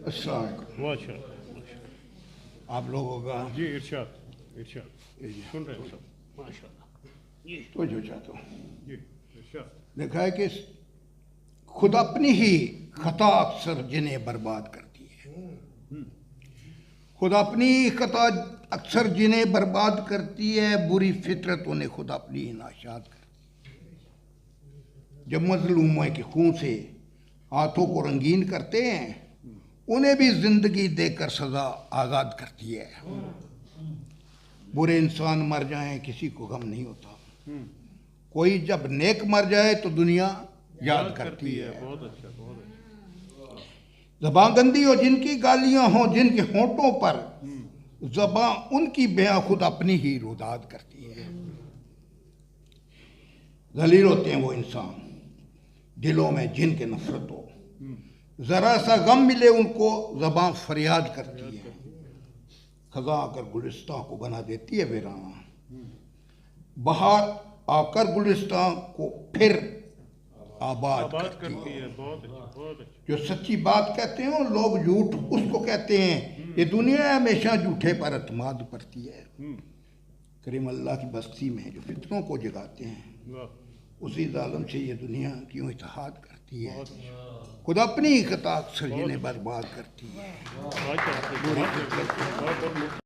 अस्सलाम वालेकुम। आप लोगों का जी इरशाद सुन रहे हैं सब माशाल्लाह। तो जो चाहता हूँ जी इरशाद। देखा है कि खुद अपनी ही खता अक्सर जिन्हें बर्बाद करती है। खुद अपनी खता अक्सर जिन्हें बर्बाद करती है, बुरी फितरत उन्हें खुद अपनी ही नाशाद करती है। जब मजलूमों के खून से हाथों को रंगीन करते हैं, उन्हें भी जिंदगी देकर सजा आज़ाद करती है। बुरे इंसान मर जाएं किसी को गम नहीं होता, कोई जब नेक मर जाए तो दुनिया याद करती है। बहुत अच्छा बहुत अच्छा। ज़बां गंदी हो जिनकी गालियां हों जिनके होंठों पर, ज़बां उनकी बयां खुद अपनी ही रुदाद करती है। ज़लील होते हैं वो इंसान दिलों में जिनके नफरत हो, जरा सा गम मिले उनको ज़बां फरियाद करती है। खज़ा आकर गुलिस्तां को बना देती है वीराना, बहार आकर गुलिस्तां को फिर आबाद करती है। बहुत अच्छा बहुत अच्छा। जो सच्ची बात कहते हैं लोग झूठ उसको कहते हैं। ये दुनिया हमेशा झूठे पर अतमाद करती है। करीम अल्लाह की बस्ती में जो फितरों को जगाते हैं, उसी जालिम से ये दुनिया क्यों इत्तेहाद करती है। खुद अपनी खता अक्सर जिन्हें बर्बाद करती है।